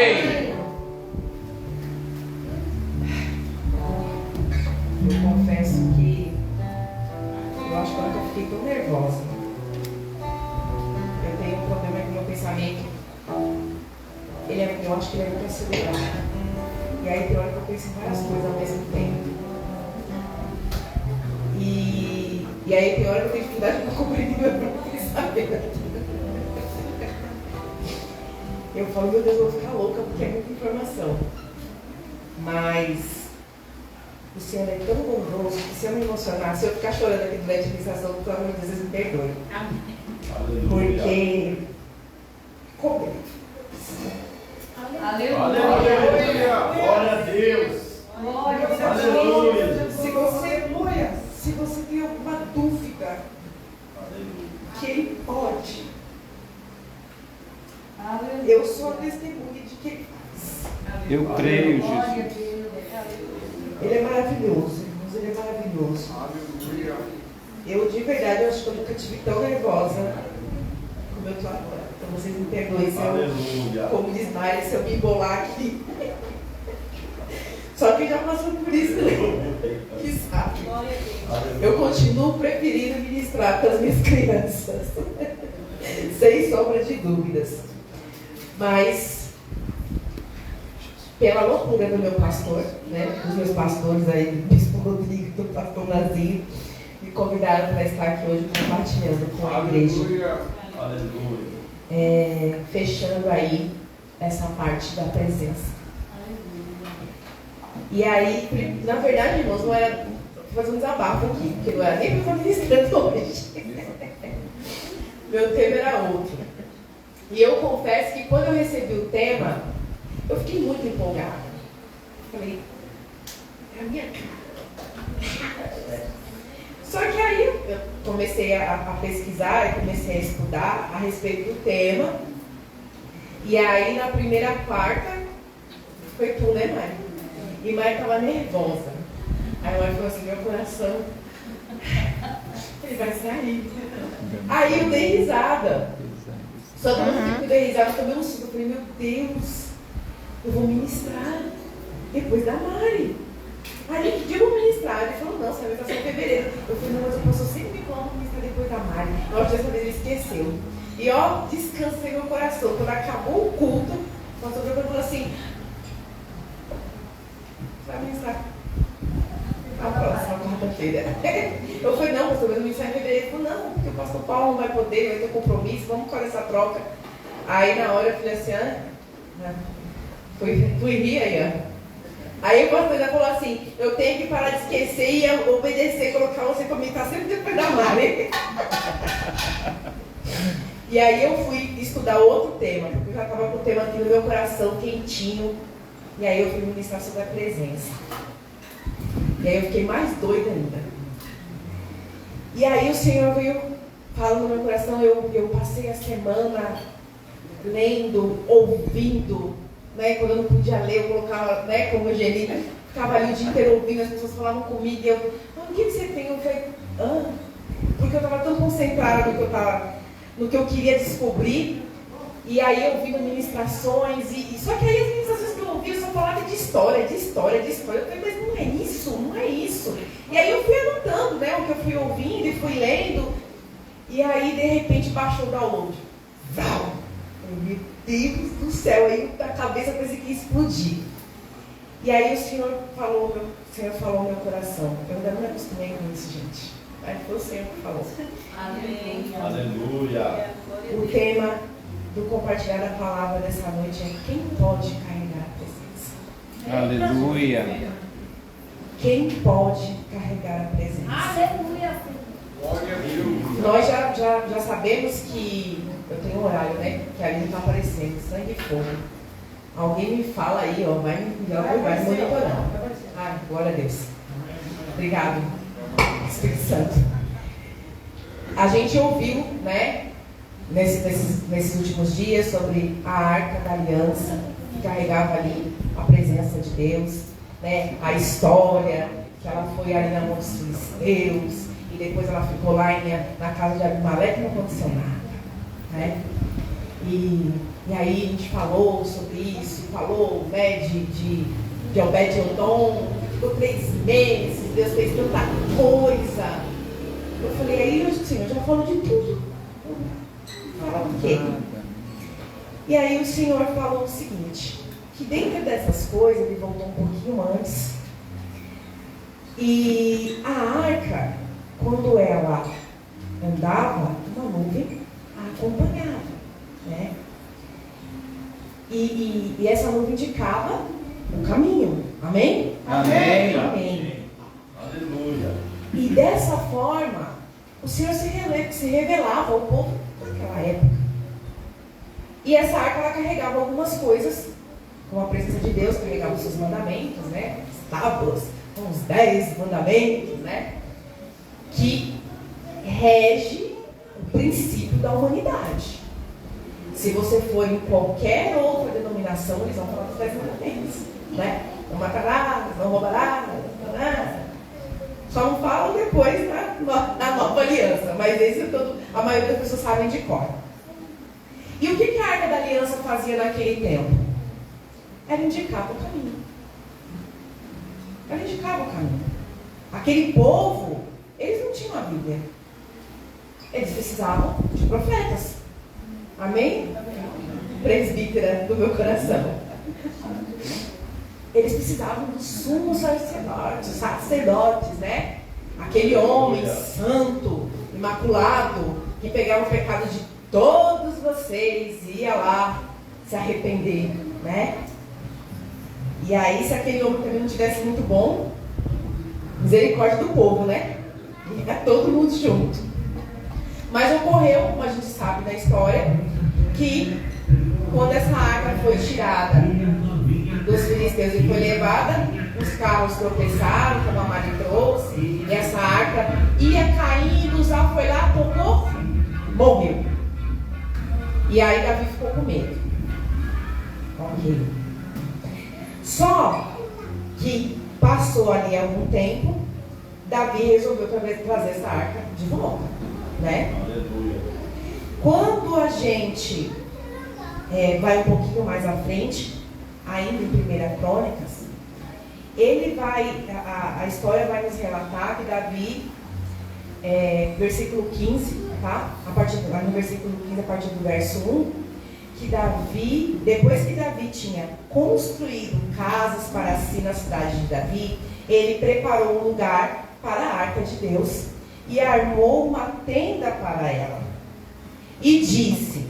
Eu confesso que eu acho que eu nunca fiquei tão nervosa. Eu tenho um problema com o meu pensamento. Eu acho que ele é muito acelerado. E aí tem hora que eu penso em várias coisas ao mesmo tempo. E aí tem hora que eu tenho dificuldade para compreender meu próprio pensamento. Eu falo, meu Deus, eu vou ficar louca porque é muita informação. Mas o Senhor é tão bondoso que se eu me emocionar, se eu ficar chorando aqui durante a administração, pelo amor de Deus, me perdoe. Amém. Porque... Como? Aleluia! Aleluia! Glória a Deus! Glória a Deus! Aleluia! Se você tem alguma dúvida, aleluia, que Ele pode, aleluia, eu sou a testemunha de que Ele faz. Eu creio, Jesus. Ele é maravilhoso, irmãos, Ele é maravilhoso. Aleluia. Eu, de verdade, eu acho que eu nunca estive tão nervosa como eu estou agora. Então vocês me perdoem se eu, como diz Mari, se eu me embolar aqui. Só que já passou por isso, né? Que sabe. Eu continuo preferindo ministrar para as minhas crianças. Sem sombra de dúvidas. Mas, pela loucura do meu pastor, né, dos meus pastores aí, do Bispo Rodrigo, do pastor Nazinho, me convidaram para estar aqui hoje compartilhando com a igreja. Aleluia. Fechando aí essa parte da presença. E aí, na verdade, irmãos, não era... Vou fazer um desabafo aqui, porque não era nem para estar ministrando hoje. Meu tema era outro. E eu confesso que quando eu recebi o tema, eu fiquei muito empolgada. Falei, é a minha cara. Só que aí eu comecei a pesquisar, eu comecei a estudar a respeito do tema. E aí na primeira quarta, foi tu, né, Mari? E Mari estava nervosa. Aí a Mari falou assim, meu coração, ele vai sair. Aí eu dei risada. Só que eu dei risada, eu tomei um susto. Eu falei, meu Deus, eu vou ministrar depois da Mari. Aí que dia eu vou ministrar? Ele falou, não, você vai ministrar só em fevereiro. Eu falei, não, mas o pastor sempre me fala para ministrar depois da Mari. Nossa, dessa vez ele esqueceu. E ó, descansei meu coração. Quando acabou o culto, o pastor falou assim, você vai ministrar a próxima quarta-feira. Eu falei, não, pastor, mas eu ministrar em fevereiro. Ele falou, não, porque o pastor Paulo não vai poder, vai ter compromisso, vamos fazer essa troca. Aí na hora eu falei assim, fui rir aí, ó. Aí o pastor já falou assim, eu tenho que parar de esquecer e obedecer, colocar você para mim, tá sempre depois da Mari. E aí eu fui estudar outro tema, porque eu já estava com o tema aqui no meu coração, quentinho. E aí eu fui ministrar sobre a presença. E aí eu fiquei mais doida ainda. E aí o Senhor veio falando no meu coração, eu passei a semana lendo, ouvindo, né? Quando eu não podia ler, eu colocava, né, como Eugenia, ficava ali o dia inteiro ouvindo, as pessoas falavam comigo, e eu, o que você tem? Eu falei, porque eu estava tão concentrada no que eu queria descobrir. E aí eu ouvindo ministrações, só que aí as ministrações que eu ouvi, eu só falava de história. Eu falei, mas não é isso. E aí eu fui anotando, né, o que eu fui ouvindo e fui lendo. E aí, de repente, baixou o download. Vau! Meu Deus do céu, aí a cabeça parecia que ia explodir. E aí o Senhor falou ao meu coração. Eu ainda não me acostumei com isso, gente. Aí foi o Senhor que falou. Amém. Aleluia. O tema do compartilhar da palavra dessa noite é quem pode carregar a presença. Aleluia. Quem pode carregar a presença? Aleluia. Glória a Deus. Nós já sabemos que eu tenho um horário, né? Que ali está aparecendo, sangue e fogo. Alguém me fala aí, ó, vai monitorando. Ai, glória a Deus. Obrigado, Espírito Santo. A gente ouviu, né? Nesses últimos dias, sobre a Arca da Aliança, que carregava ali a presença de Deus, né? A história, que ela foi ali na mão dos filisteus, e depois ela ficou lá na casa de Abimeleque e não aconteceu nada, né? E E aí a gente falou sobre isso, falou, né, de Obed-Edom, ficou 3 meses, Deus fez tanta coisa. Eu falei, aí o Senhor já falou de tudo. Fala o quê? E aí o Senhor falou o seguinte, que dentro dessas coisas, ele voltou um pouquinho antes, e a arca, quando ela andava, uma nuvem a acompanhava, né? E essa nuvem indicava o caminho. Amém? Amém. Amém. Aleluia. E dessa forma, o Senhor se revelava ao povo naquela época. E essa arca, ela carregava algumas coisas, como a presença de Deus, carregava os seus mandamentos, né? As tábuas, com os 10 mandamentos, né? Que rege o princípio da humanidade. Se você for em qualquer outra denominação, eles vão falar dos 10 mandamentos, né? Não matarás, não roubarás, não farás. Só não falam depois na nova aliança, mas esse a maioria das pessoas sabem de cor. E o que a arca da aliança fazia naquele tempo? Ela indicava o caminho. Ela indicava o caminho. Aquele povo, eles não tinham a Bíblia. Eles precisavam de profetas. Amém? Presbítera do meu coração. Eles precisavam dos sumos sacerdotes, né? Aquele homem santo, imaculado, que pegava o pecado de todos vocês e ia lá se arrepender, né? E aí, se aquele homem também não tivesse muito bom, misericórdia do povo, né? Ia todo mundo junto. Mas ocorreu, como a gente sabe da história, que quando essa arca foi tirada dos filisteus e foi levada, os carros tropeçaram, como a Mari trouxe, e essa arca ia caindo, Uzá foi lá, tocou, morreu. E aí Davi ficou com medo. Ok. Só que passou ali algum tempo, Davi resolveu trazer essa arca de volta, né? Aleluia. Quando a gente vai um pouquinho mais à frente, ainda em 1 Crônicas, a história vai nos relatar que Davi, versículo 15, tá? No versículo 15, a partir do verso 1, que Davi, depois que Davi tinha construído casas para si na cidade de Davi, ele preparou um lugar para a arca de Deus e armou uma tenda para ela. E disse,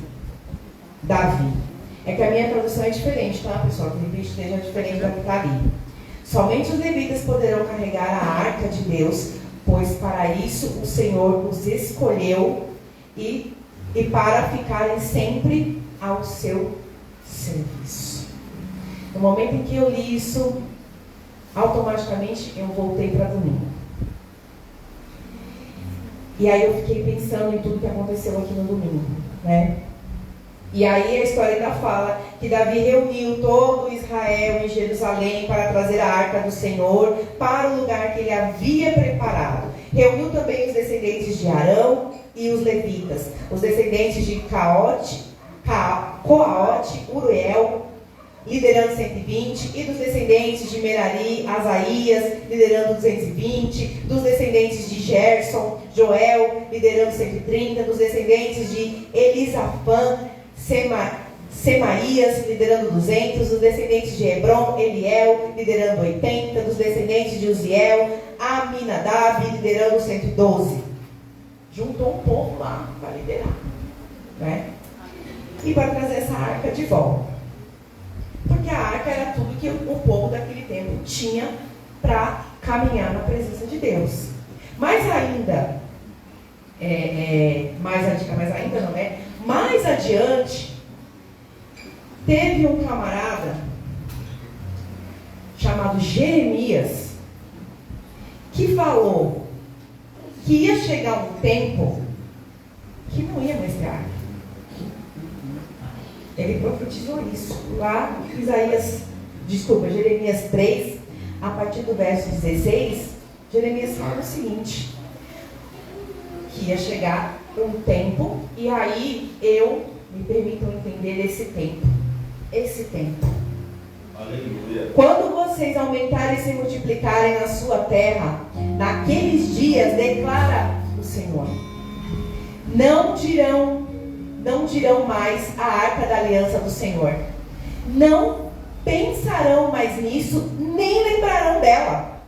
Davi, é que a minha tradução é diferente, tá, pessoal? Que de repente esteja diferente da que está ali. Somente os levitas poderão carregar a arca de Deus, pois para isso o Senhor os escolheu e para ficarem sempre ao seu serviço. No momento em que eu li isso, automaticamente eu voltei para domingo. E aí eu fiquei pensando em tudo que aconteceu aqui no domingo, né? E aí a história ainda fala que Davi reuniu todo Israel em Jerusalém para trazer a arca do Senhor para o lugar que ele havia preparado. Reuniu também os descendentes de Arão e os levitas, os descendentes de Coaote, Uriel, liderando 120, e dos descendentes de Merari, Asaías, liderando 220, dos descendentes de Gerson, Joel, liderando 130, dos descendentes de Elisafã, Semaías, liderando 200, dos descendentes de Hebron, Eliel, liderando 80, dos descendentes de Uziel, Aminadab, liderando 112. Juntou um povo lá para liderar, né? E para trazer essa arca de volta. Porque a arca era tudo que o povo daquele tempo tinha para caminhar na presença de Deus. Mais adiante, teve um camarada chamado Jeremias, que falou que ia chegar um tempo que não ia mais ter arca. Ele profetizou isso lá em Jeremias 3, a partir do verso 16, Jeremias fala o seguinte, que ia chegar um tempo, e aí eu me permitam entender esse tempo. Esse tempo. Aleluia. Quando vocês aumentarem e se multiplicarem na sua terra, naqueles dias, declara o Senhor, não dirão mais a arca da aliança do Senhor. Não pensarão mais nisso, nem lembrarão dela.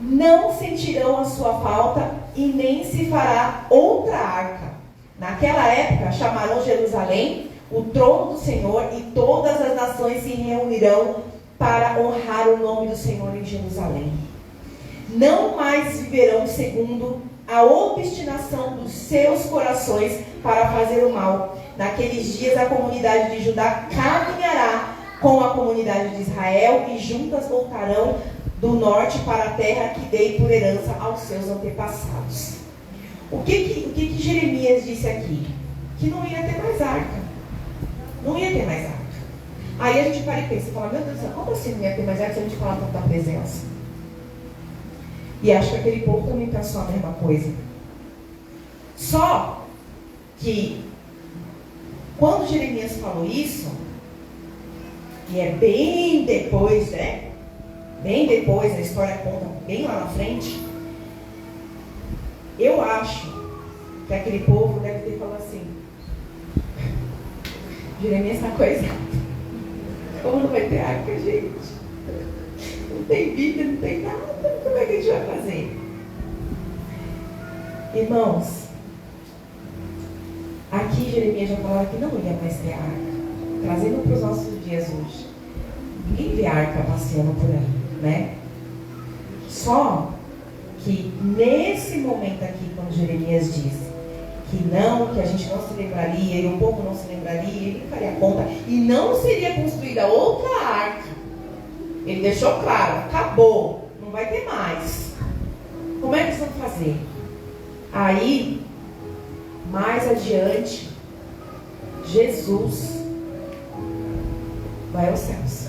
Não sentirão a sua falta e nem se fará outra arca. Naquela época chamarão Jerusalém o trono do Senhor, e todas as nações se reunirão para honrar o nome do Senhor em Jerusalém. Não mais viverão segundo a obstinação dos seus corações para fazer o mal. Naqueles dias a comunidade de Judá caminhará com a comunidade de Israel, e juntas voltarão do norte para a terra que dei por herança aos seus antepassados. O que Jeremias disse aqui? Que não ia ter mais arca. Não ia ter mais arca. Aí a gente para e pensa, fala, meu Deus do céu, como assim não ia ter mais arca se a gente falar tanto da presença? E acho que aquele povo também pensou a mesma coisa. Só que quando Jeremias falou isso, e é bem depois, né? Bem depois, a história conta bem lá na frente. Eu acho que aquele povo deve ter falado assim: Jeremias está coisa. Como não vai ter arca, gente? Não tem Bíblia, não tem nada. Como é que a gente vai fazer? Irmãos, aqui Jeremias já falava que não ia mais ter arca. Trazendo para os nossos dias hoje. Ninguém vê arca passeando por aí, né? Só que nesse momento aqui, quando Jeremias diz que a gente não se lembraria, e o povo não se lembraria, ele faria conta, e não seria construída outra arca. Ele deixou claro, acabou, não vai ter mais. Como é que eles vão fazer? Aí, mais adiante, Jesus vai aos céus.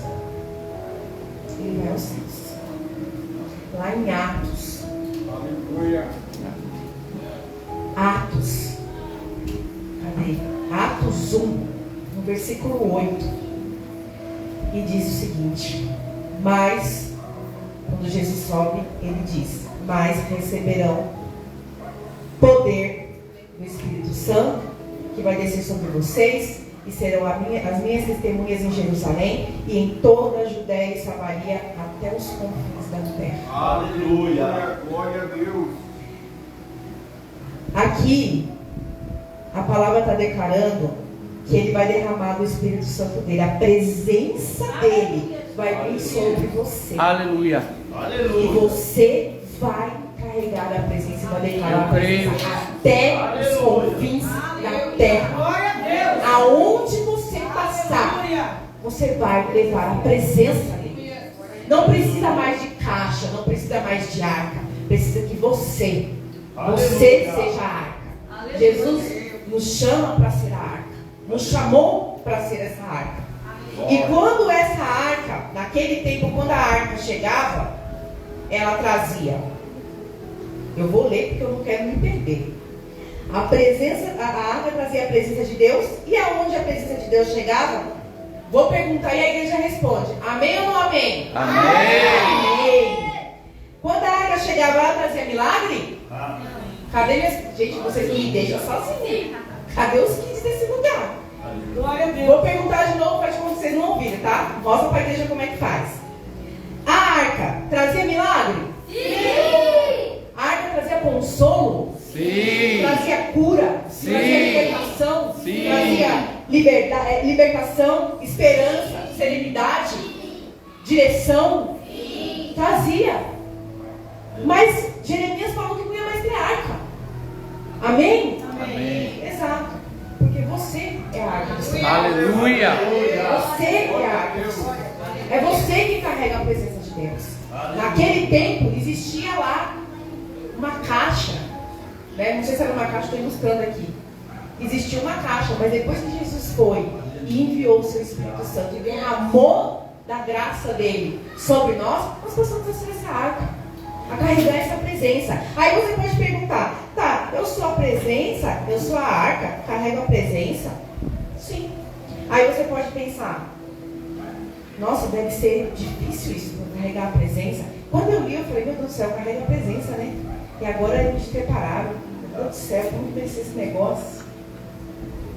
Ele vai aos céus. Lá em Atos. Aleluia. Atos. Cadê? Atos 1, no versículo 8. E diz o seguinte: mas, quando Jesus sobe, ele diz: mas receberão poder do Espírito Santo, que vai descer sobre vocês, e serão as minhas testemunhas em Jerusalém e em toda a Judéia e Samaria, até os confins da terra. Aleluia. Glória a Deus. Aqui, a palavra está declarando que ele vai derramar do Espírito Santo dele. A presença dele vai vir sobre você. Aleluia. E Aleluia. você vai carregar a presença e vai declarar a presença até os confins da terra. Glória a Deus. Aonde você passar, você vai levar a presença dele. Não precisa mais de caixa, não precisa mais de arca. Precisa que você seja a arca. Jesus nos chama para ser a arca. Nos chamou para ser essa arca. E quando essa arca, naquele tempo, quando a arca chegava, ela trazia. Eu vou ler porque eu não quero me perder. A arca trazia a presença de Deus. E aonde a presença de Deus chegava? Vou perguntar e a igreja responde: amém ou não amém? Amém. Quando a arca chegava, ela trazia milagre? Cadê minhas... Gente, vocês não me deixam sozinhos. Cadê os kits desse lugar? Glória a Deus. Vou perguntar de novo, faz como vocês não ouviram, tá? Mostra para a igreja como é que faz. A arca trazia milagre? Sim! A arca trazia consolo? Sim. Trazia cura? Sim. Trazia libertação? Sim. Trazia libertação, esperança, serenidade, direção? Sim. Trazia. Mas Jeremias falou que não ia mais ter arca. Amém? Amém. Exato. Porque você é a arca do Senhor. Aleluia. Você é a arca do Senhor. É você que carrega a presença de Deus. Naquele tempo existia lá uma caixa, né? Não sei se era uma caixa, estou buscando aqui. Existia uma caixa, mas depois que Jesus foi e enviou o seu Espírito Santo e derramou da graça dele sobre nós passamos a ser essa arca, a carregar essa presença. Aí você pode perguntar: tá, eu sou a presença, eu sou a arca, carrego a presença, Sim. Aí você pode pensar, nossa, deve ser difícil isso, carregar a presença. Quando eu li, eu falei, meu Deus do céu, carrega a presença, né? E agora eles prepararam. Meu Deus do céu, como vai ser esse negócio?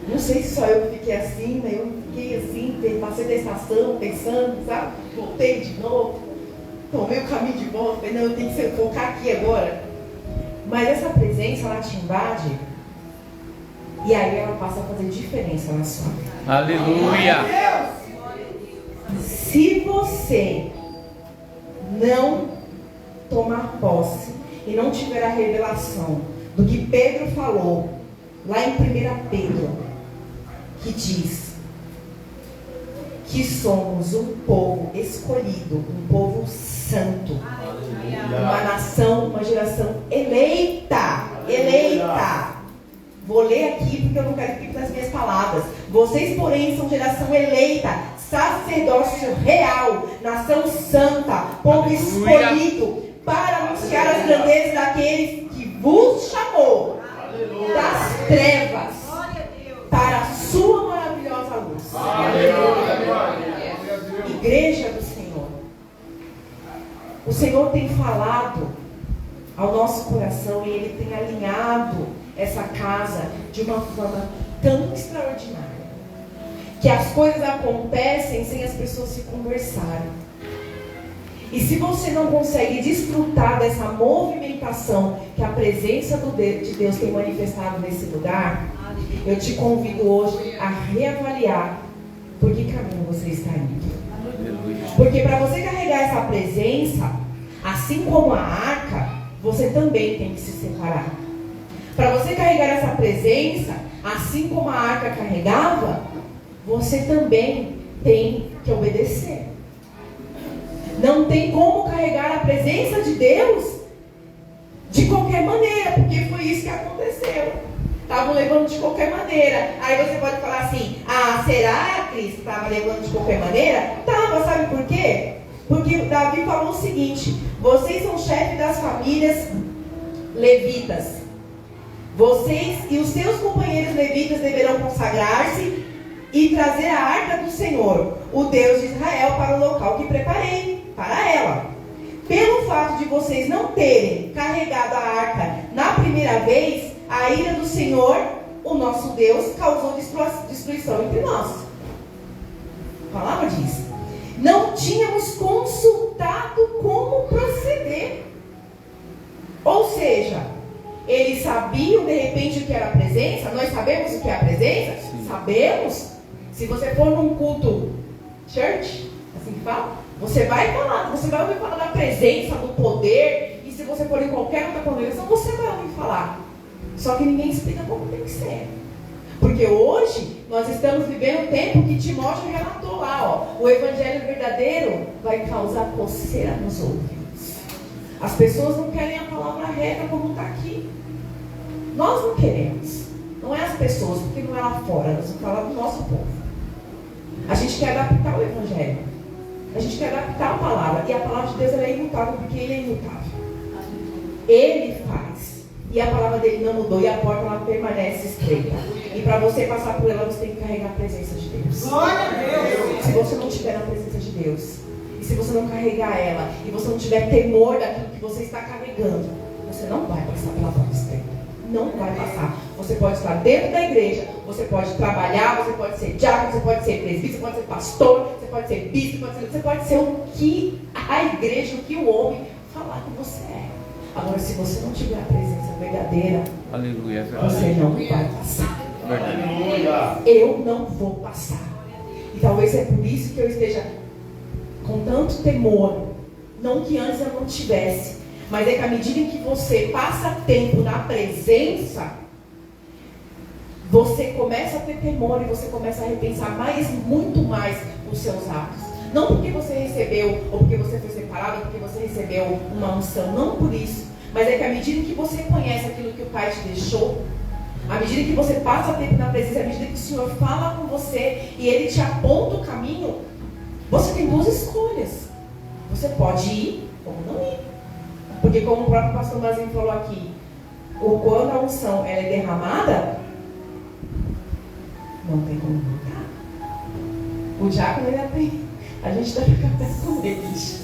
Não sei se só eu que fiquei assim, né? Eu fiquei assim, passei da estação, pensando, sabe? Voltei de novo, tomei o caminho de volta, falei, não, eu tenho que focar aqui agora. Mas essa presença, ela te invade, e aí ela passa a fazer diferença na sua vida. Aleluia. Se você não tomar posse e não tiver a revelação do que Pedro falou, lá em 1 Pedro, que diz que somos um povo escolhido, um povo santo, uma nação, uma geração eleita. Vou ler aqui porque eu não quero ficar nas minhas palavras. Vocês, porém, são geração eleita, sacerdócio real, nação santa, povo escolhido, para anunciar as grandezas daqueles que vos chamou das trevas para a sua maravilhosa luz. Igreja do Senhor, o Senhor tem falado ao nosso coração e Ele tem alinhado essa casa de uma forma tão extraordinária, que as coisas acontecem sem as pessoas se conversarem. E se você não consegue desfrutar dessa movimentação que a presença de Deus tem manifestado nesse lugar, eu te convido hoje a reavaliar por que caminho você está indo. Porque para você carregar essa presença, assim como a arca, você também tem que se separar. Para você carregar essa presença, assim como a arca carregava, você também tem que obedecer. Não tem como carregar a presença de Deus de qualquer maneira, porque foi isso que aconteceu. Estavam levando de qualquer maneira. Aí você pode falar assim, será que Cristo estava levando de qualquer maneira? Estava, sabe por quê? Porque Davi falou o seguinte: vocês são chefes das famílias levitas. Vocês e os seus companheiros levitas deverão consagrar-se e trazer a arca do Senhor, o Deus de Israel, para o local que preparei para ela. Pelo fato de vocês não terem carregado a arca na primeira vez, a ira do Senhor, o nosso Deus, causou destruição entre nós. A palavra diz: não tínhamos consultado como proceder. Ou seja, eles sabiam de repente o que era a presença. Nós sabemos o que é a presença? Sim. Sabemos. Se você for num culto church, assim que fala, você vai falar, você vai ouvir falar da presença, do poder. E se você for em qualquer outra congregação, você vai ouvir falar. Só que ninguém explica como tem que ser. Porque hoje nós estamos vivendo um tempo que Timóteo relatou lá, o evangelho verdadeiro vai causar coceira nos ouvidos. As pessoas não querem a palavra reta como está aqui. Nós não queremos. Não é as pessoas, porque não é lá fora. Nós vamos falar do nosso povo. A gente quer adaptar o evangelho. A gente quer adaptar a palavra. E a palavra de Deus ela é imutável, porque Ele é imutável. Ele faz. E a palavra dele não mudou. E a porta ela permanece estreita. E para você passar por ela, você tem que carregar a presença de Deus. Glória a Deus. Se você não tiver a presença de Deus, e se você não carregar ela, e você não tiver temor daquilo que você está carregando, você não vai passar pela porta estreita. Não vai passar. Você pode estar dentro da igreja, você pode trabalhar, você pode ser diácono, você pode ser presbítero, você pode ser pastor, você pode ser bispo, você pode ser o que a igreja, o que o homem falar que você é. Agora, se você não tiver a presença verdadeira, aleluia, você não vai passar. Aleluia. Eu não vou passar. E talvez é por isso que eu esteja com tanto temor. Não que antes eu não tivesse, mas é que à medida em que você passa tempo na presença, você começa a ter temor e você começa a repensar muito mais os seus atos. Não porque você recebeu, ou porque você foi separado, ou porque você recebeu uma unção, não por isso. Mas é que à medida em que você conhece aquilo que o Pai te deixou, à medida que você passa tempo na presença, à medida que o Senhor fala com você e Ele te aponta o caminho, você tem duas escolhas. Você pode ir ou não ir. Porque como o próprio pastor Mazinho falou aqui, quando a unção ela é derramada, não tem como. O diácono ainda tem. A gente deve ficar até com eles.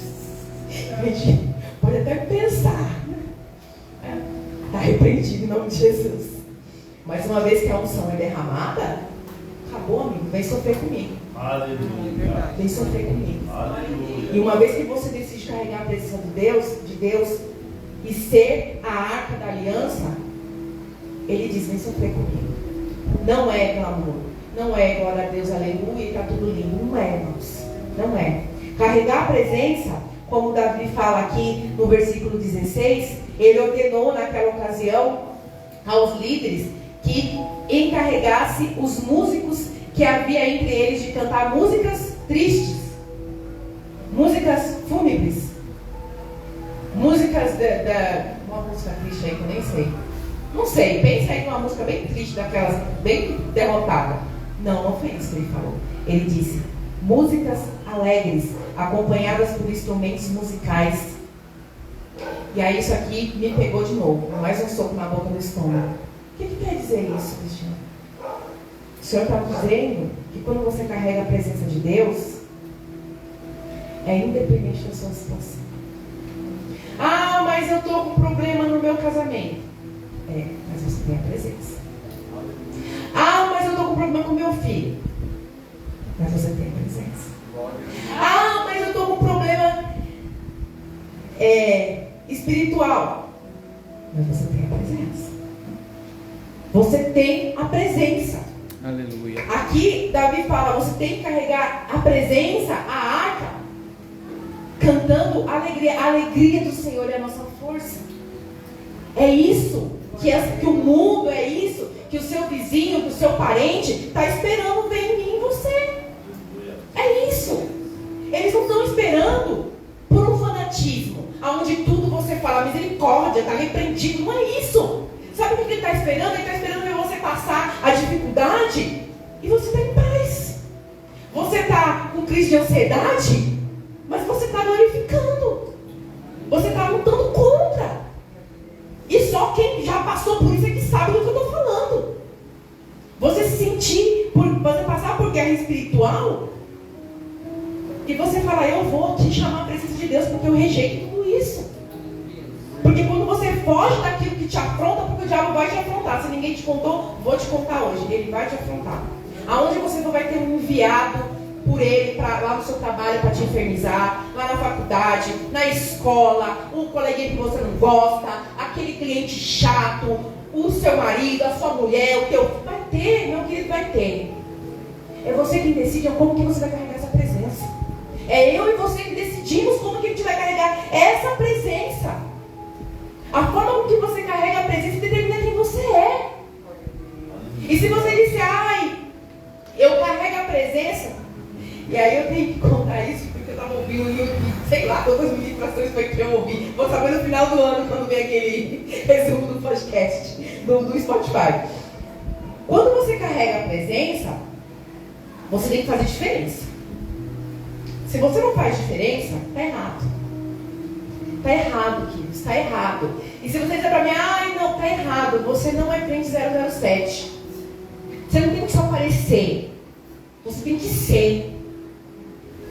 A gente pode até pensar. Está repreendido em nome de Jesus. Mas uma vez que a unção é derramada, acabou, amigo. Vem sofrer comigo. Aleluia. Vem sofrer comigo. Aleluia. E uma vez que você decide carregar a presença de Deus e ser a arca da aliança, Ele diz: vem sofrer comigo. Não é glamour. Não é glória a Deus, aleluia, e está tudo lindo. Não é, irmãos. Não é. Carregar a presença, como Davi fala aqui no versículo 16, ele ordenou naquela ocasião aos líderes que encarregasse os músicos que havia entre eles de cantar músicas tristes, músicas fúnebres, músicas uma música triste aí que eu nem sei. Não sei, pensa aí numa música bem triste, daquelas, bem derrotada. Não foi isso que ele falou. Ele disse: músicas alegres, acompanhadas por instrumentos musicais. E aí isso aqui me pegou de novo, mais um soco na boca do estômago. O que quer dizer isso, Cristiano? O Senhor está dizendo que quando você carrega a presença de Deus, é independente da sua situação. Ah, mas eu estou com problema no meu casamento. Mas você tem a presença. Ah, mas eu estou com problema com meu filho. Mas você tem a presença. Ah, mas eu estou com problema espiritual. Mas você tem a presença. Você tem a presença. Aleluia. Aqui Davi fala: você tem que carregar a presença, a arca, cantando alegria. A alegria do Senhor é a nossa força. É isso que o mundo, é isso que o seu vizinho, que o seu parente está esperando ver em mim e você. É isso. Eles não estão esperando por um fanatismo, onde tudo você fala misericórdia, está repreendido. Não é isso. Sabe o que ele está esperando? Ele está esperando ver você passar a dificuldade e você está em paz. Você está com crise de ansiedade, mas você está glorificando. Você está lutando contra. E só quem já passou por isso é que sabe do que eu estou falando. Você se sentir, você passar por guerra espiritual, e você falar: eu vou te chamar a presença de Deus, porque eu rejeito tudo isso. Porque quando você foge daquilo que te afronta, porque o diabo vai te afrontar. Se ninguém te contou, vou te contar hoje. Ele vai te afrontar. Aonde você não vai ter um enviado por ele lá no seu trabalho para te infernizar, lá na faculdade, na escola, um coleguinha que você não gosta, aquele cliente chato, o seu marido, a sua mulher, o teu... Vai ter, meu querido, vai ter. É você quem decide como que você vai carregar essa presença. É eu e você que decidimos como que a gente vai carregar essa presença. A forma que você carrega a presença determina quem você é. E se você disser: ai, eu carrego a presença, e aí eu tenho que contar isso porque eu estava ouvindo, sei lá, quantas ministrações foi que eu ouvi. Vou saber no final do ano, quando vem aquele resumo do podcast, do Spotify. Quando você carrega a presença, você tem que fazer diferença. Se você não faz diferença, está errado. Está errado, queridos, está errado. E se você disser para mim: ai, não, está errado, você não é crente 007. Você não tem que só parecer, você tem que ser.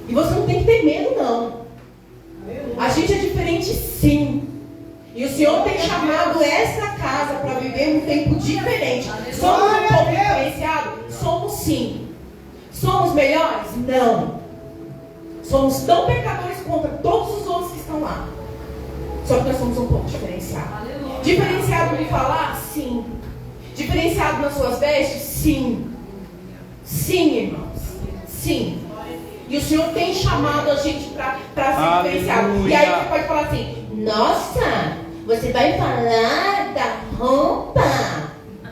E você não tem que ter medo, não. A gente é diferente, sim. E o Senhor tem chamado essa casa para viver um tempo diferente. Somos um povo diferenciado? Somos, sim. Somos melhores? Não. Somos tão pecadores contra todos os outros que estão lá. Só que nós somos um pouco diferenciado. Diferenciado no falar? Sim. Diferenciado nas suas vestes? Sim. Sim, irmãos. Sim. E o Senhor tem chamado a gente para ser diferenciado. E aí você pode falar assim: nossa, você vai falar da roupa?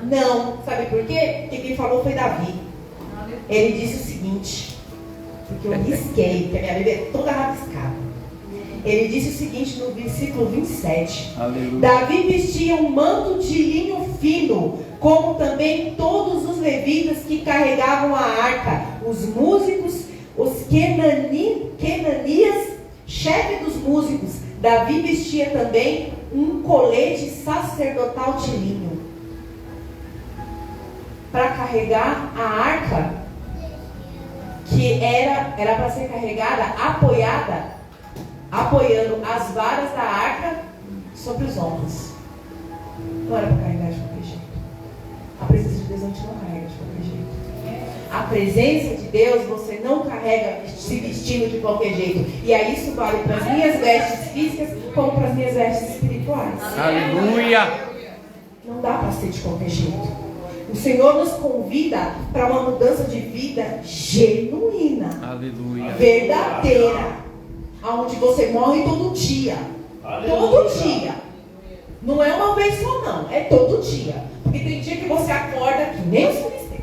Não. Sabe por quê? Porque quem falou foi Davi. Ele disse o seguinte, porque eu risquei, porque a minha Bíblia é toda rabiscada. Ele disse o seguinte no versículo 27. Aleluia. Davi vestia um manto de linho fino, como também todos os levitas que carregavam a arca, os músicos, os Quenanias, chefe dos músicos. Davi vestia também um colete sacerdotal de linho. Para carregar a arca, que era para ser carregada, apoiando as varas da arca sobre os ombros. Não era para carregar de qualquer jeito. A presença de Deus a gente não carrega de qualquer jeito. A presença de Deus você não carrega se vestindo de qualquer jeito. E aí isso vale para as minhas vestes físicas como para as minhas vestes espirituais. Aleluia. Não dá para ser de qualquer jeito. O Senhor nos convida para uma mudança de vida genuína. Aleluia. Verdadeira. Onde você morre todo dia. Todo dia. Não é uma vez só não. É todo dia. Porque tem dia que você acorda que nem os filisteus.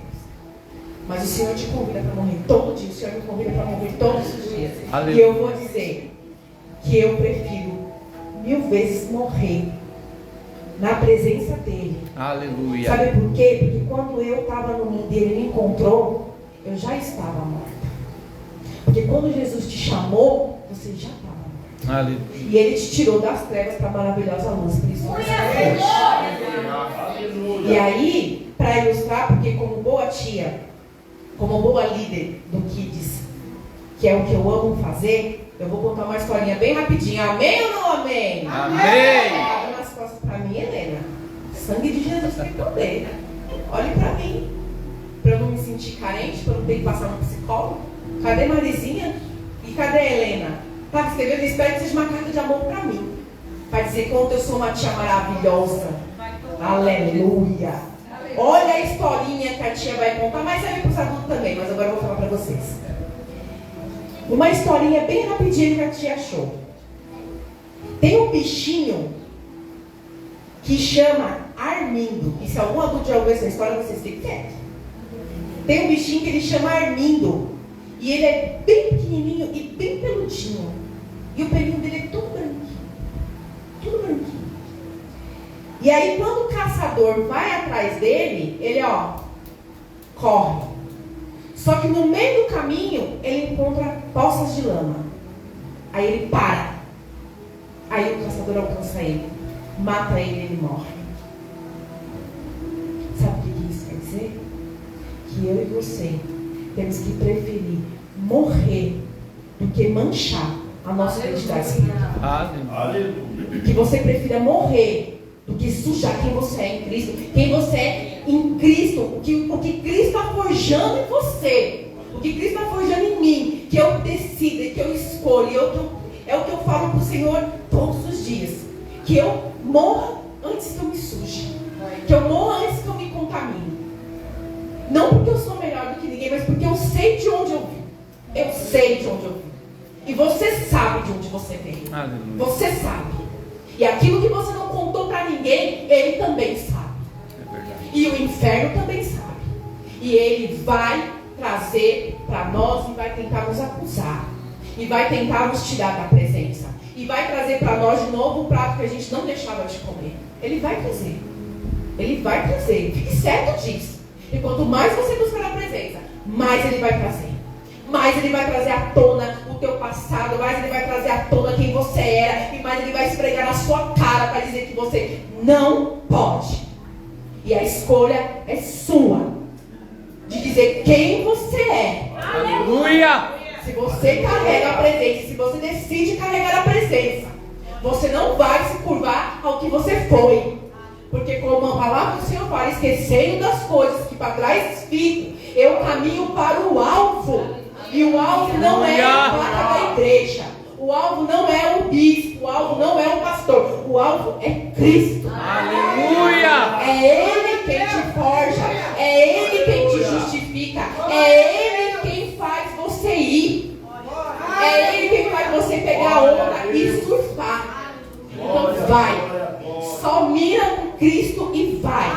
Mas o Senhor te convida para morrer todo dia. O Senhor me convida para morrer todos os dias. Aleluia. E eu vou dizer que eu prefiro 1000 vezes morrer na presença dele. Aleluia. Sabe por quê? Porque quando eu estava no mundo e ele me encontrou, eu já estava morta. Porque quando Jesus te chamou, você já estava morta. Aleluia. E ele te tirou das trevas para a maravilhosa luz. Por isso você está hoje. E aí, para ilustrar, porque como boa tia, como boa líder do Kids, que é o que eu amo fazer, eu vou contar uma historinha bem rapidinha. Amém ou não amém? Amém. Abre nas costas para mim, Helena. Sangue de Jesus tem poder. Olhe para mim. Para eu não me sentir carente, para eu não ter que passar no psicólogo. Cadê Marizinha? E cadê a Helena? Tá escrevendo? Eu espero que seja uma carta de amor para mim. Para dizer quanto eu sou uma tia maravilhosa. Aleluia. Olha a historinha que a tia vai contar, mas serve para os adultos também, mas agora eu vou falar para vocês. Uma historinha bem rapidinha que a tia achou. Tem um bichinho que chama Armindo. E se algum adulto já ouviu essa história, vocês ficam quietos. Tem um bichinho que ele chama Armindo. E ele é bem pequenininho e bem peludinho. E o pelinho dele é tudo branquinho. Tudo branquinho. E aí quando o caçador vai atrás dele, ele corre. Só que no meio do caminho, ele encontra poças de lama. Aí ele para. Aí o caçador alcança ele. Mata ele e ele morre. Sabe o que isso quer dizer? Que eu e você temos que preferir morrer do que manchar a nossa identidade espiritual. Aleluia. Que você prefira morrer do que sujar quem você é em Cristo. Quem você é em Cristo. O que Cristo está forjando em você. O que Cristo está forjando em mim. Que eu decida, que eu escolho. É o que eu falo para o Senhor todos os dias. Que eu morra antes que eu me suje. Que eu morra antes que eu me contamine. Não porque eu sou melhor do que ninguém, mas porque eu sei de onde eu vim. Eu sei de onde eu vim. E você sabe de onde você veio. Aleluia. Você sabe. E aquilo que você não contou para ninguém, ele também sabe. É verdade. E o inferno também sabe. E ele vai trazer para nós e vai tentar nos acusar. E vai tentar nos tirar da presença. E vai trazer para nós de novo o prato que a gente não deixava de comer. Ele vai trazer. Ele vai trazer. Fique certo disso. E quanto mais você buscar a presença, mais ele vai trazer. Mais ele vai trazer à tona o teu passado, mais ele vai trazer à tona quem você era, e mais ele vai esfregar na sua cara para dizer que você não pode. E a escolha é sua, de dizer quem você é. Aleluia. Se você carrega a presença, se você decide carregar a presença, você não vai se curvar ao que você foi. Porque como a palavra do Senhor fala, esquecendo das coisas que para trás ficam, eu caminho para o alvo. E o alvo não é a placa da igreja. O alvo não é o bispo. O alvo não é o pastor. O alvo é Cristo. Aleluia. É Ele quem te forja. É Ele quem te justifica. É Ele quem faz você ir. É Ele quem faz você pegar a onda e surfar. Então vai. Só mira no Cristo e vai.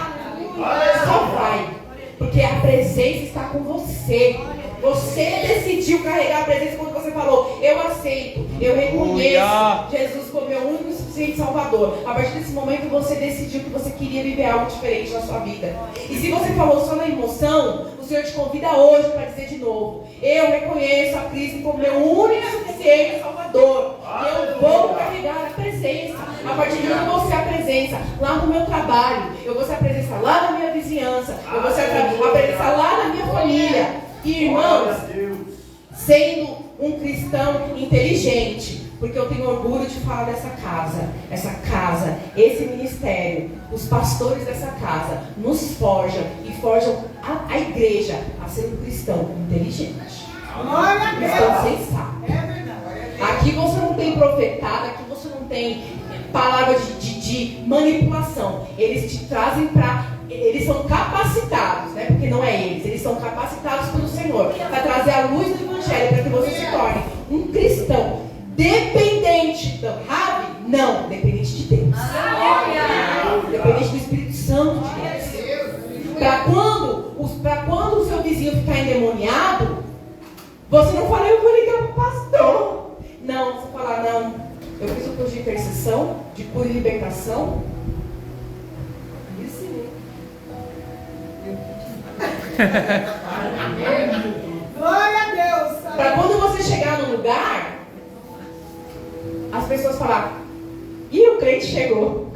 Só vai. Porque a presença está com você. Você decidiu carregar a presença quando você falou: eu aceito, eu reconheço Jesus como meu único e suficiente Salvador. A partir desse momento você decidiu que você queria viver algo diferente na sua vida. E se você falou só na emoção, o Senhor te convida hoje para dizer de novo: eu reconheço a Cristo como meu único e suficiente Salvador. E eu vou carregar a presença. A partir de hoje eu vou ser a presença lá no meu trabalho. Eu vou ser a presença lá na minha vizinhança. Eu vou ser a presença lá na minha família. E, irmãos, sendo um cristão inteligente, porque eu tenho orgulho de falar dessa casa. Essa casa, esse ministério, os pastores dessa casa nos forjam e forjam a igreja a ser um cristão inteligente. Glória a Um cristão Deus. sensato. É verdade. Aqui você não tem profetada, aqui você não tem palavra de manipulação. Eles te trazem eles são capacitados, né? Porque não é eles são capacitados pelo Senhor para trazer a luz do Evangelho, para que você se torne um cristão dependente do Rabi? Não, dependente de Deus. Dependente do Espírito Santo de Deus. Para quando o seu vizinho ficar endemoniado, você não fala, eu vou ligar para o pastor. Não, você fala, não, eu fiz o curso de intercessão, de cura e libertação. Isso sim. Glória a Deus. Para quando você chegar no lugar, as pessoas falarem, ih, o crente chegou.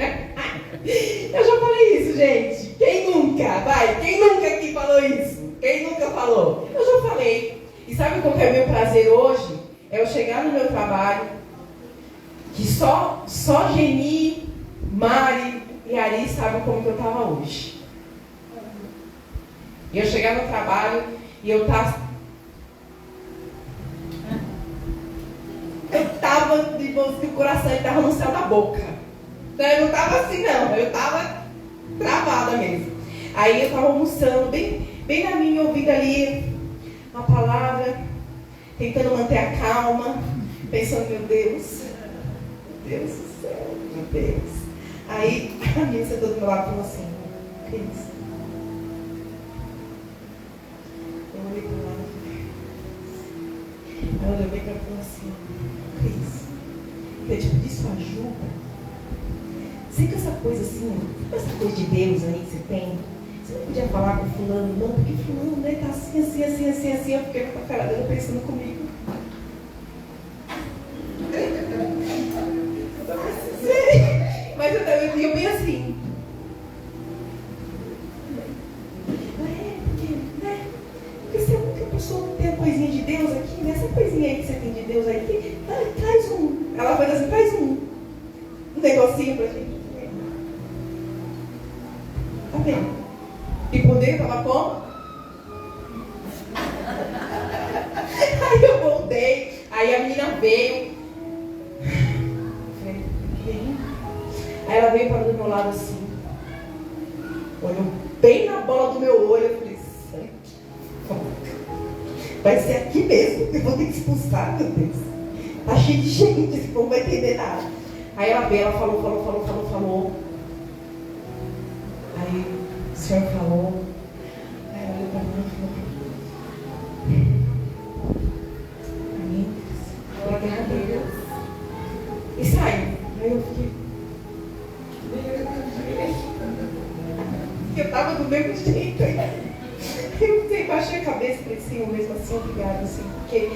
Eu já falei isso, gente. Quem nunca? Vai, quem nunca aqui falou isso? Quem nunca falou? Eu já falei. E sabe qual que é o meu prazer hoje? É eu chegar no meu trabalho, que só Geni, Mari e Ari sabem como que eu estava hoje. E eu chegar no trabalho e eu estava o coração estava no céu da boca. Então, eu não estava assim não, eu estava travada mesmo. Aí eu estava almoçando, bem na minha ouvida ali, uma palavra, tentando manter a calma, pensando, meu Deus do céu, meu Deus. Aí a minha sentou do meu lado e falou assim, Cris, eu olhei para o lado, ela olhou bem para mim e falou assim, Cris, eu te pedi sua ajuda. Sei que essa coisa assim, essa coisa de Deus aí que você tem, você não podia falar com fulano, não, porque fulano, né, tá assim. Eu fiquei com a cara dela pensando comigo. Eu precisei, mas eu bem assim. Porque se a única pessoa que tem a coisinha de Deus aqui, né, essa coisinha aí que você tem de Deus aí, traz um. Ela faz assim, traz um negocinho pra gente. Tá vendo? E por dentro tava como? Aí eu voltei, aí a menina veio. Aí ela veio para do meu lado assim, olhou bem na bola do meu olho. Eu falei, vai ser aqui mesmo que eu vou ter que expulsar, meu Deus. Tá cheio de gente, esse povo não vai entender nada. Aí ela veio, ela falou. Aí o Senhor falou. Aí ela olhou para mim e falou, glória a Deus. E saiu. Aí eu fiquei. Eu estava do mesmo jeito aí. Eu baixei a cabeça e falei, Senhor, mesmo assim, obrigado, assim, porque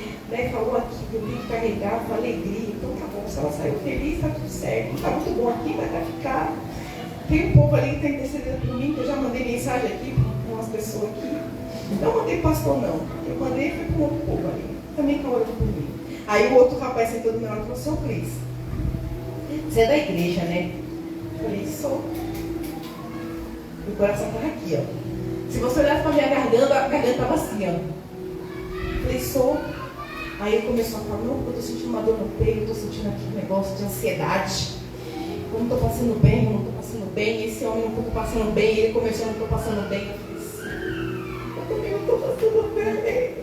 falou aqui, eu tenho que carregar com alegria, então tá bom, se ela saiu feliz, tá tudo certo, tá muito bom aqui, vai ficar. Tem um povo ali que está intercedendo por mim, que eu já mandei mensagem aqui para umas pessoas aqui. Não mandei pastor não, eu mandei foi para um outro povo ali, também que orou por mim. Aí o outro rapaz sentou do meu lado e falou, seu Cris, você é da igreja, né? Eu falei, sou. Meu coração estava aqui, ó. Se você olhasse para minha garganta, a garganta estava assim, ó. Eu falei, sou. Aí ele começou a falar, não, eu estou sentindo uma dor no peito, eu estou sentindo aqui um negócio de ansiedade. Eu não estou passando bem, esse homem não está passando bem, ele começou, eu não estou passando bem. Eu falei assim, eu também não estou passando bem.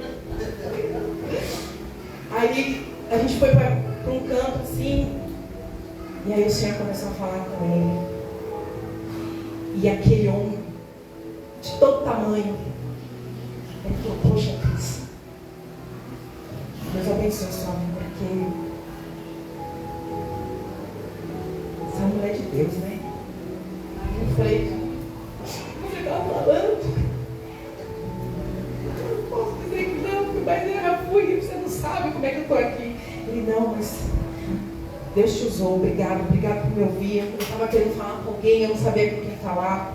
Aí a gente foi para um canto assim, e aí o Senhor começou a falar com ele. E aquele homem, de todo tamanho, ele falou, poxa, Cris, Deus abençoe sua vida, porque essa mulher é de Deus, né? Aí eu falei, você estava falando? Eu não posso dizer que não, mas eu já fui, você não sabe como é que eu estou aqui. Ele, não, mas Deus te usou, obrigado por me ouvir. Eu estava querendo falar com alguém, eu não sabia com quem falar.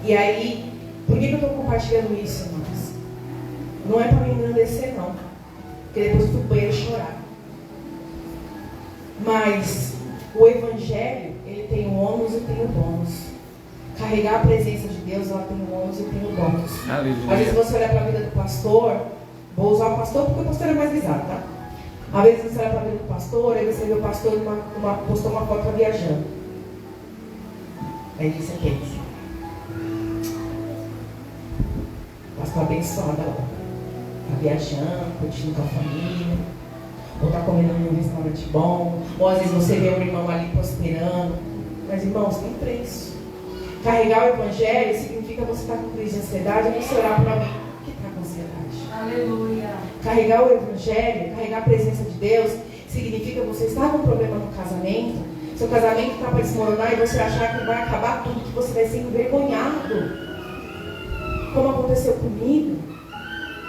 E aí, por que eu estou compartilhando isso, irmãos? Não é para me engrandecer, não. Porque depois eu fui pro banheiro chorar. Mas o Evangelho, ele tem o ônus e tem o bônus. Carregar a presença de Deus, ela tem o ônus e tem o bônus. Aleluia. Às vezes você olha para a vida do pastor, vou usar o pastor porque o pastor é mais visado, tá? Às vezes você olha para a vida do pastor, aí você vê o pastor postou uma foto viajando. Aí diz aqui. Pastor abençoado, ó. Tá viajando, curtindo com a família, ou tá comendo num restaurante bom, ou às vezes você vê um irmão ali prosperando. Mas irmãos, tem preço. Carregar o Evangelho significa você estar com crise de ansiedade e você orar para alguém que está com ansiedade. Aleluia. Carregar o Evangelho, carregar a presença de Deus, significa você estar com um problema no casamento, seu casamento está para desmoronar e você achar que vai acabar tudo, que você vai ser envergonhado, como aconteceu comigo,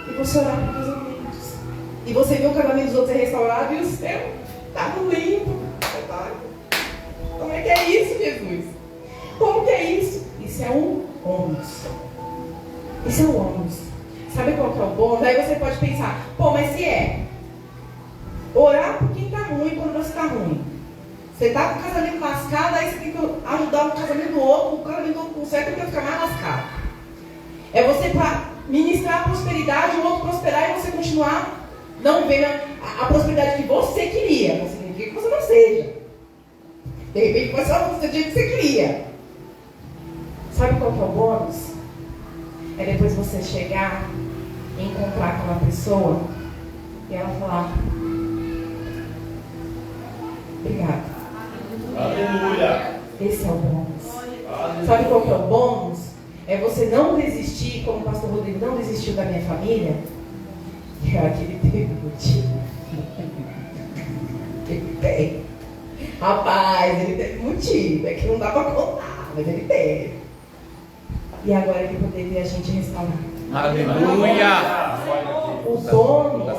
e você orar por casamentos. E você vê o casamento dos outros ser restaurado e o seu estava limpo. Como é que é isso, Jesus? Como que é isso? Isso é um ônus. Isso é um ônus. Sabe qual que é o bônus? Aí você pode pensar, pô, mas se é orar por quem está ruim quando você está ruim. Você está com o casamento lascado, aí você tem que ajudar o casamento do outro, o casamento do outro conserta porque ficar mais lascado. É você para ministrar a prosperidade, o outro prosperar e você continuar não vendo a prosperidade que você queria. Não significa que você não seja. De repente você não conseguir do jeito que você queria. Sabe qual que é o bônus? É depois você chegar e encontrar aquela pessoa e ela falar: obrigado. Aleluia. Esse é o bônus. Sabe qual que é o bônus? É você não desistir, como o pastor Rodrigo não desistiu da minha família. E aqui ele teve motivo. Ele tem. Rapaz, ele teve motivo. É que não dá para contar, mas ele teve. E agora ele poder ver a gente restaurar. Aleluia. O bônus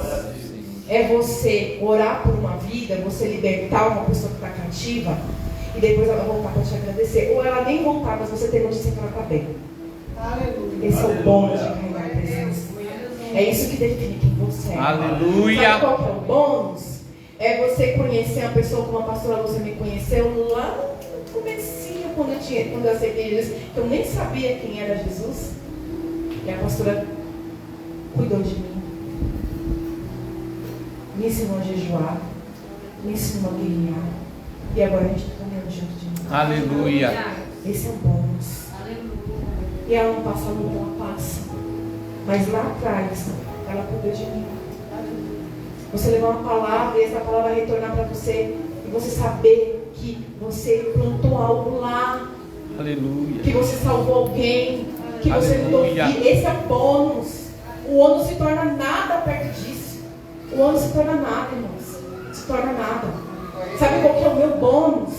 é você orar por uma vida, você libertar uma pessoa que está cativa e depois ela voltar para te agradecer. Ou ela nem voltar, mas você tem notícia que ela está bem. Aleluia. Esse é o bônus de carregar a presença. É isso que define quem você é. Aleluia. Sabe qual que é o bônus? É você conhecer a pessoa como a pastora Lúcia me conheceu lá no comecinho, quando eu aceitei Jesus, que eu nem sabia quem era Jesus. E a pastora cuidou de mim. Me ensinou a jejuar. Me ensinou a guerrear. E agora a gente está caminhando junto de mim. Aleluia. Esse é o bônus. E ela não passa a luta, ela passa. Mas lá atrás, ela cuidou de mim. Você levar uma palavra e essa palavra vai retornar para você. E você saber que você plantou algo lá. Aleluia. Que você salvou alguém. Que você mudou. Aleluia. E esse é o bônus. O ônus se torna nada perto disso. O ônus se torna nada, irmãos. Se torna nada. Sabe qual que é o meu bônus?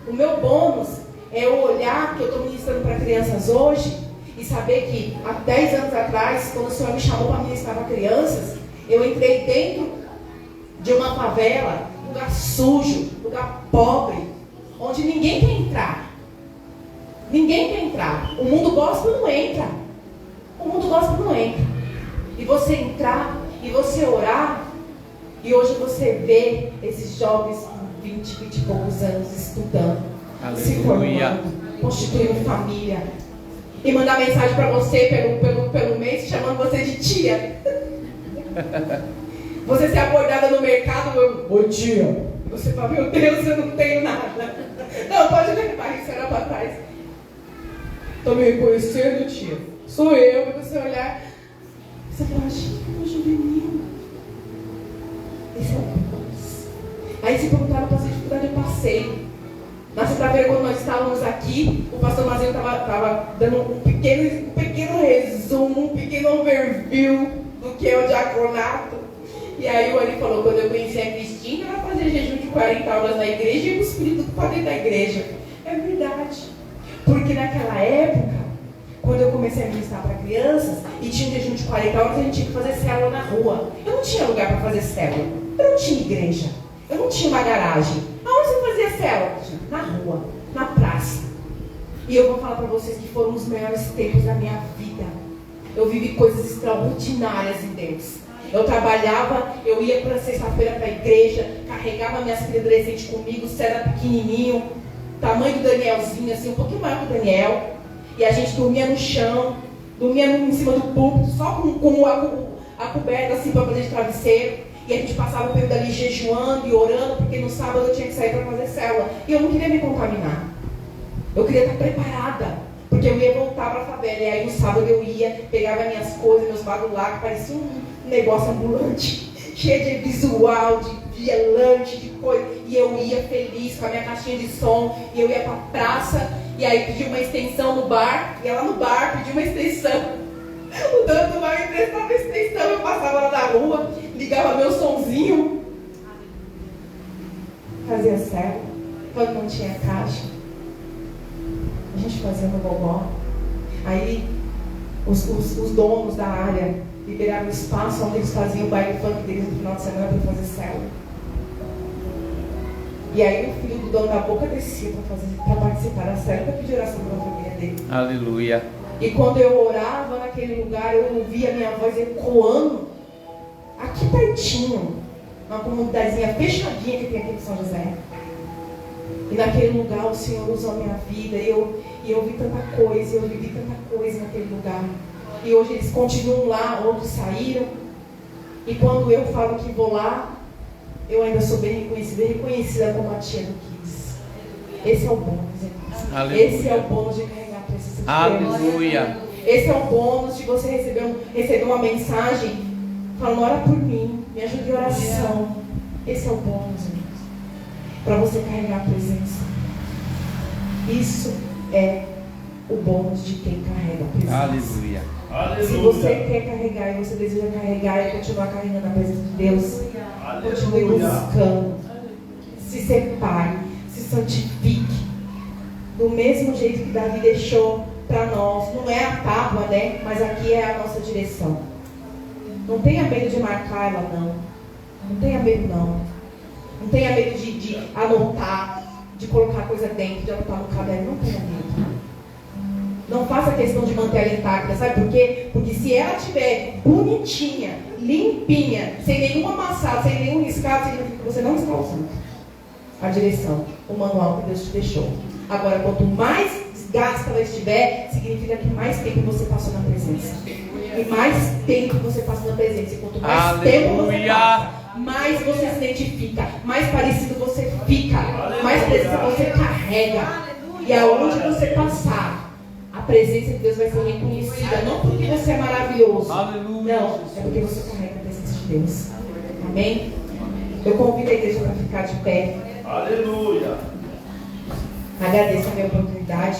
O meu bônus é eu olhar que eu estou ministrando para crianças hoje e saber que há 10 anos atrás, quando o Senhor me chamou para ministrar para crianças, eu entrei dentro de uma favela, lugar sujo, lugar pobre, onde ninguém quer entrar. Ninguém quer entrar. O mundo gospel não entra. O mundo gospel não entra. E você entrar, e você orar, e hoje você vê esses jovens com 20 e poucos anos estudando, se formando, constituindo família, e mandar mensagem para você pelo mês, chamando você de tia. Você ser abordada no mercado, oi tia. Você fala, meu Deus, eu não tenho nada. Não, pode levar isso era para trás. Estou me reconhecendo, tia. Sou eu. E você olhar, você fala, gente, é um juvenil. Esse é o bônus. Aí se perguntaram para essa dificuldade, eu passei. Na sexta-feira, quando nós estávamos aqui, o pastor Mazinho estava dando um pequeno resumo, um pequeno overview do que é o diaconato. E aí o Ari falou, quando eu conheci a Cristina, ela fazia jejum de 40 horas na igreja e cuspia tudo para dentro da igreja. É verdade. Porque naquela época, quando eu comecei a ministrar para crianças, e tinha um jejum de 40 horas, a gente tinha que fazer célula na rua. Eu não tinha lugar para fazer célula. Eu não tinha igreja. Eu não tinha uma garagem. Aonde você fazia célula? Na rua, na praça. E eu vou falar para vocês que foram os melhores tempos da minha vida. Eu vivi coisas extraordinárias em Deus. Eu trabalhava, eu ia para sexta-feira para a igreja, carregava minhas filhas adolescentes comigo, você era pequenininho, tamanho do Danielzinho, assim, um pouquinho maior que o Daniel. E a gente dormia no chão, dormia em cima do púlpito, só com a coberta assim para fazer de travesseiro. E a gente passava o período ali jejuando e orando, porque no sábado eu tinha que sair para fazer célula. E eu não queria me contaminar. Eu queria estar preparada, porque eu ia voltar para a favela. E aí no sábado eu ia, pegava minhas coisas, meus bagulhos, que parecia um negócio ambulante, cheio de visual, de violante, de coisa. E eu ia feliz com a minha caixinha de som, e eu ia para a praça, e aí pedi uma extensão no bar, ia lá no bar, pedi uma extensão. O dono do bar me emprestava a extensão, eu passava lá na rua, ligava meu sonzinho, fazia célula, quando não tinha caixa, a gente fazia no gogó. Aí os donos da área liberaram o espaço onde eles faziam o baile funk deles no final de semana para fazer célula. E aí o filho do dono da boca descia para participar da célula, para pedir oração para a família dele. Aleluia. E quando eu orava naquele lugar, eu ouvia a minha voz ecoando aqui pertinho, uma comunidadezinha fechadinha que tem aqui em São José. E naquele lugar o Senhor usou a minha vida, e eu vi tanta coisa, eu vivi tanta coisa naquele lugar. E hoje eles continuam lá, outros saíram. E quando eu falo que vou lá, eu ainda sou bem reconhecida como a tia do Kids. Esse é o bônus, irmãos. Aleluia. Esse é o bônus de carregar a presença de Deus. Aleluia. Esse é o bônus de você receber uma mensagem falando, ora por mim, me ajude em oração. Esse é o bônus, irmãos. Para você carregar a presença. Isso é o bônus de quem carrega a presença. Aleluia. Se você quer carregar e você deseja carregar e continuar carregando a presença de Deus, continue buscando. Se separe, se santifique. Do mesmo jeito que Davi deixou para nós. Não é a tábua, né? Mas aqui é a nossa direção. Não tenha medo de marcar ela, não. Não tenha medo, não. Não tenha medo de anotar, de colocar coisa dentro, de anotar no caderno. Não tenha medo. Não faça questão de manter ela intacta, sabe por quê? Porque se ela estiver bonitinha, limpinha, sem nenhuma amassada, sem nenhum riscado, significa que você não está usando a direção, o manual que Deus te deixou. Agora, quanto mais desgaste ela estiver, significa que mais tempo você passou na presença. E mais tempo você passa na presença. E quanto mais tempo você passa, mais você se identifica, mais parecido você fica, mais presença você carrega. E aonde você passar, a presença de Deus vai ser reconhecida. Não porque você é maravilhoso. Não, é porque você carrega a presença de Deus. Amém? Eu convido a igreja para ficar de pé. Aleluia. Agradeço a minha oportunidade.